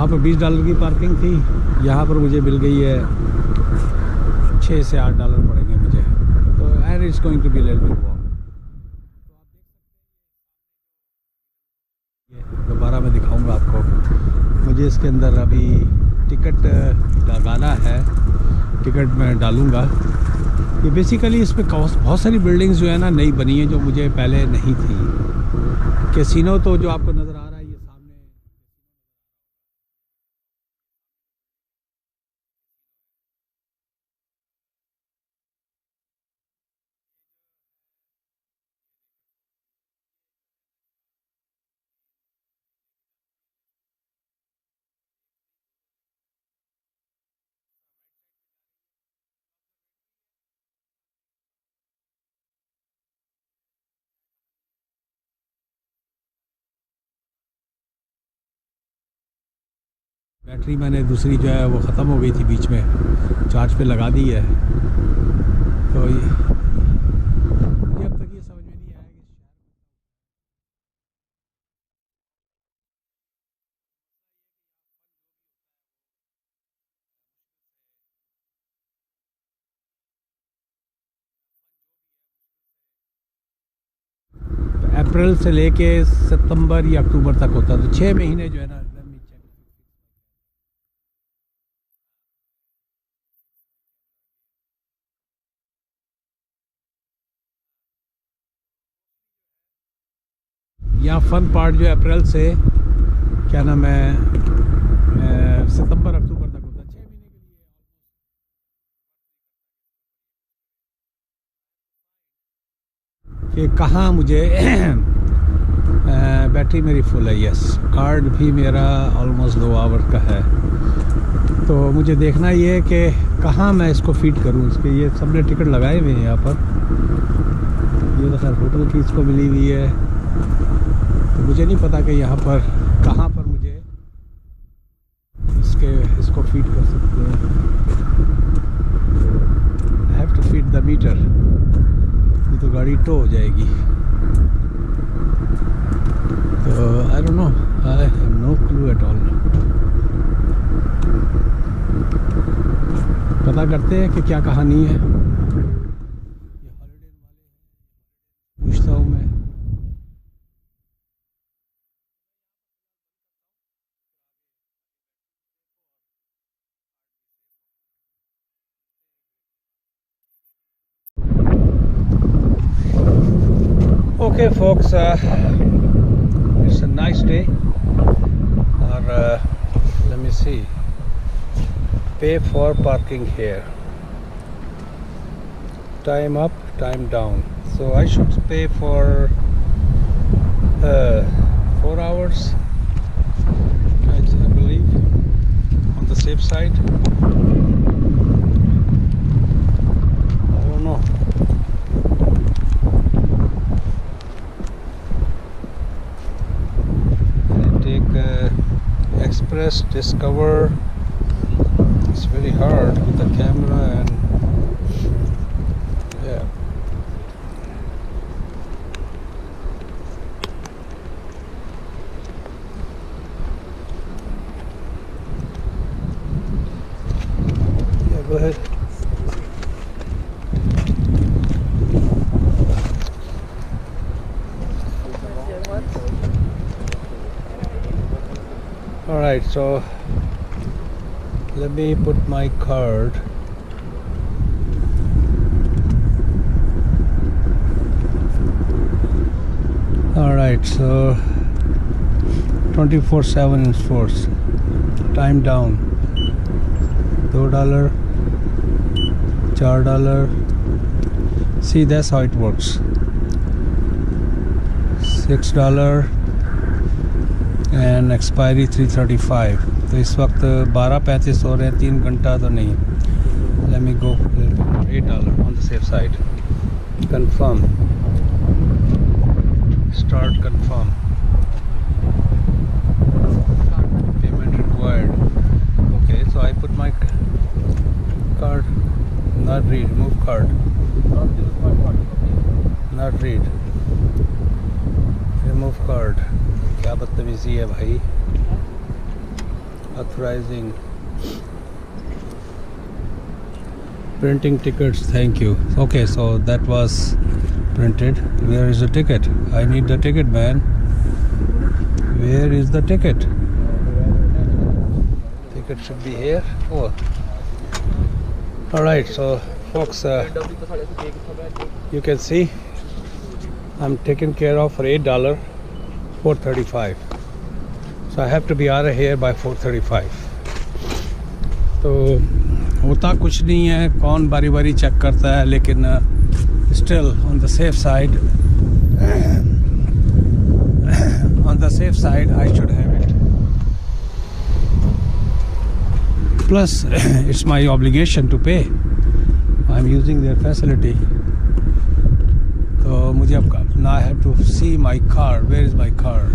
वहाँ पर $20 की पार्किंग थी, यहाँ पर मुझे मिल गई है $6 से $8 पड़ेंगे मुझे। तो and it's going to be little bit walk. दोबारा मैं दिखाऊंगा आपको। मुझे इसके अंदर अभी टिकट लगाना है, टिकट मैं डालूंगा। ये बेसिकली इसमें बहुत सारी बिल्डिंग्स जो है ना नई बनी है, जो मुझे पहले नहीं थी। कैसीनो तो जो आपको नज़र आ रहा है ये सामने, बैटरी मैंने दूसरी जो है वो ख़त्म हो गई थी बीच में, चार्ज पे लगा दी है। तो ये मुझे अब तक ये समझ में नहीं आया कि अप्रैल से लेके सितंबर या अक्टूबर तक होता है, तो 6 महीने जो है ना। यहाँ फ़न पार्ट जो है अप्रैल से क्या नाम है सितंबर अक्टूबर तक होता है, 6 महीने के लिए। कि कहाँ मुझे बैटरी मेरी फुल है, यस। कार्ड भी मेरा ऑलमोस्ट 2 आवर का है। तो मुझे देखना ये है कि कहाँ मैं इसको फीड करूँ। इसके ये सबने टिकट लगाए हुए हैं यहाँ पर। ये तो खैर होटल की इसको मिली हुई है, तो मुझे नहीं पता कि यहाँ पर कहाँ पर मुझे इसको फीड कर सकते हैं। I have to feed the meter, ये तो गाड़ी टो हो जाएगी। तो I don't know, I have no clue at all. पता करते हैं कि क्या कहानी है। ये हॉलिडे वाले पूछता हूँ मैं। Okay folks, it's a nice day, or let me see, pay for parking here, time up, time down. So I should pay for 4 hours, I believe, on the safe side. I don't know. Express Discover. It's very hard with the camera and yeah. Yeah, go ahead. Alright, so let me put my card. Alright, so 24/7 is force. Time down. $2, $4. See, that's how it works. $6 and expiry 3:35। तो इस वक्त 12:35 हो रहे हैं, 3 घंटा तो नहीं। Late me go $8 on the safe side. Confirm, start confirm, payment required. Okay, so I put my card, not read, move card, not read, remove card. क्या बदतमीजी है भाई। authorizing, printing tickets. Thank you. Okay, so that was printed. Where is the ticket? I need the ticket, man. Where is the ticket? Ticket should be here. Oh, all right. So folks, you can see I'm taken care of for $8, $4.35. So I have to be out of here by 4:35. तो होता कुछ नहीं है, कौन बारी बारी check करता है, लेकिन still on the safe side, I should have it. Plus it's my obligation to pay. I am using their facility. तो मुझे अब ना I have to see my car. Where is my car?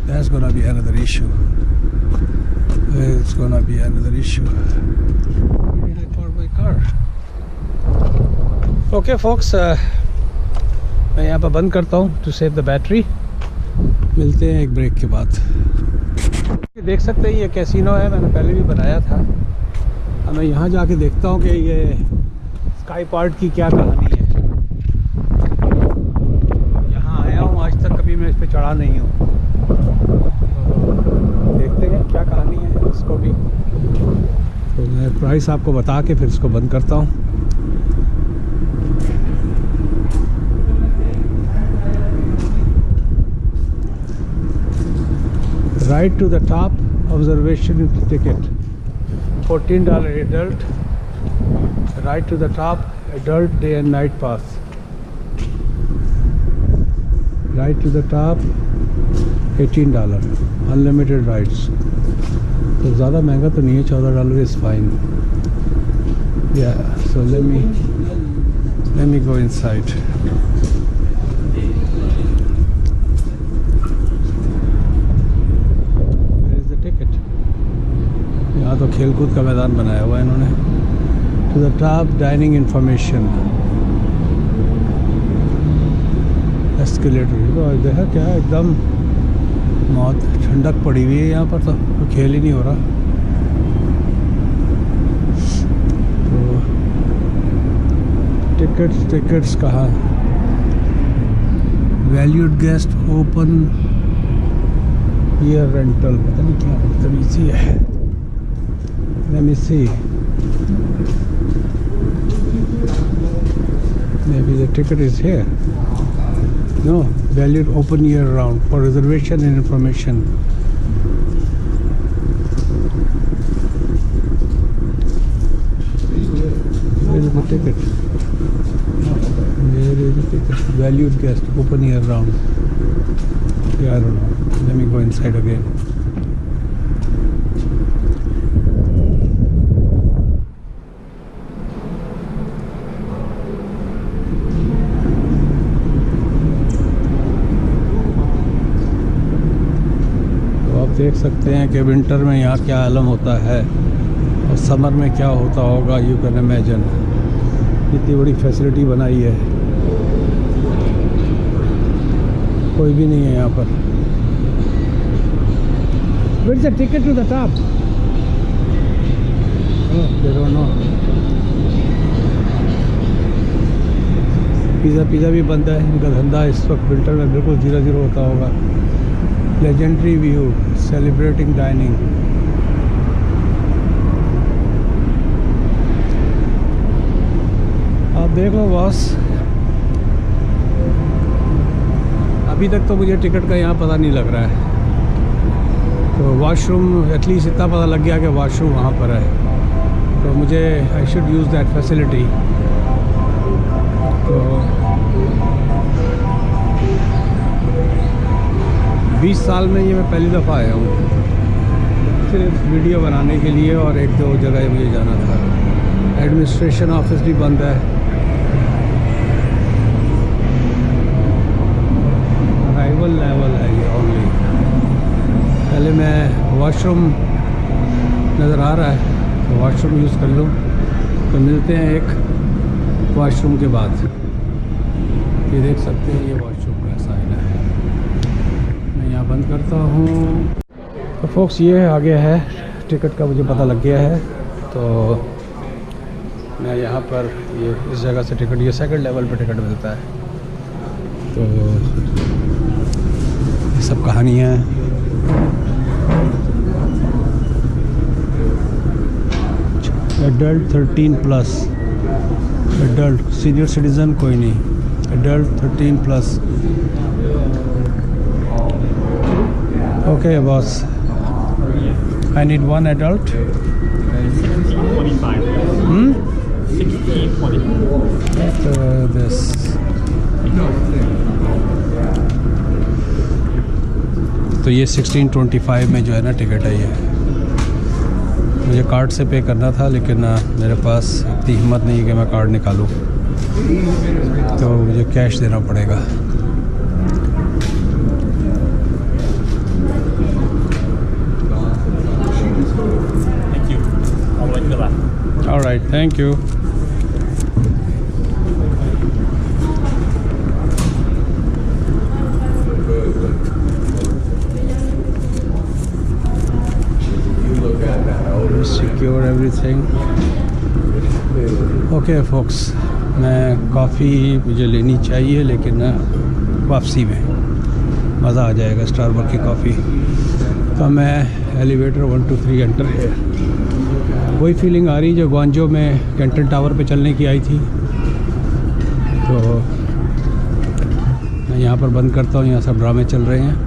That's gonna be another issue. It's gonna be another issue. Where did I park my car? Okay, folks. मैं यहाँ पर बंद करता हूँ to save the battery. मिलते हैं एक break के बाद. देख सकते हैं ये कैसीनो है, मैंने पहले भी बनाया था. अब मैं यहाँ जाके देखता हूँ कि ये स्काई पार्ट की क्या कहानी है. यहाँ आया हूँ, आज तक कभी मैं इस पर चढ़ा नहीं हूँ. देखते हैं क्या कहानी है इसको भी. तो मैं प्राइस आपको बता के फिर इसको बंद करता हूँ. Right to the top observation ticket $14 adult. Right to the top adult day and night pass. Right to the top $18 unlimited rides. तो ज़्यादा महंगा तो नहीं है, $14 is fine. Yeah so let me go inside. Where is the ticket? यहाँ तो खेलकूद का मैदान बनाया हुआ है इन्होंने. To the top dining information escalator. देखा क्या एकदम बहुत ठंडक पड़ी हुई है यहाँ पर, तो खेल ही नहीं हो रहा. तो टिकट्स कहाँ? Valued guest open year rental. पता नहीं क्या बदतमीजी है. Let me see. Maybe the ticket is here. No, valid open year round for reservation and information. Where is the ticket? Where is the ticket? Valued guest, open year round. Yeah, I don't know. Let me go inside again. देख सकते हैं कि winter में यहाँ क्या आलम होता है और समर में क्या होता होगा. You can imagine. इतनी बड़ी फैसिलिटी बनाई है, कोई भी नहीं है यहाँ पर. Where's the ticket to the top? Oh, they don't know. Pizza भी बंद है. इनका धंधा इस वक्त विंटर में बिल्कुल 0-0 होता होगा. Legendary view, celebrating dining. आप देख लो बॉस. अभी तक तो मुझे टिकट का यहाँ पता नहीं लग रहा है. तो वॉशरूम एटलीस्ट इतना पता लग गया कि वॉशरूम वहाँ पर है. तो मुझे I should use that facility. तो 20 साल में ये मैं पहली दफ़ा आया हूँ सिर्फ वीडियो बनाने के लिए, और 1-2 जगह मुझे जाना था. एडमिनिस्ट्रेशन ऑफिस भी बंद है. अराइवल लेवल है ये ओनली. पहले मैं वॉशरूम नज़र आ रहा है तो वॉशरूम यूज़ कर लूँ. तो मिलते हैं एक वॉशरूम के बाद. ये देख सकते हैं ये वॉशरूम का साइन है. मैं यहाँ बंद करता हूँ. तो फोक्स ये आगे है टिकट का मुझे पता लग गया है। तो मैं यहाँ पर ये इस जगह से टिकट, ये सेकंड लेवल पे टिकट मिलता है। तो ये सब कहानियाँ हैं। एडल्ट 13+, एडल्ट, सीनियर सिटीज़न कोई नहीं, adult 13+। Okay boss, I need 1 adult. 1625. 1620. This तो ये 1625 में जो है ना टिकट है। ये मुझे कार्ड से पे करना था, लेकिन मेरे पास इतनी हिम्मत नहीं है कि मैं कार्ड निकालूं, तो मुझे कैश देना पड़ेगा। Thank you. All the way to the left. All right, thank you. Secure everything. Okay folks, मैं कॉफ़ी मुझे लेनी चाहिए, लेकिन वापसी में मज़ा आ जाएगा स्टारबक्स की कॉफ़ी। तो मैं एलिवेटर 1 2 3 एंटर है। वही फीलिंग आ रही जो ग्वांजो में कैंटन टावर पे चलने की आई थी। तो मैं यहाँ पर बंद करता हूँ, यहाँ सब ड्रामे चल रहे हैं।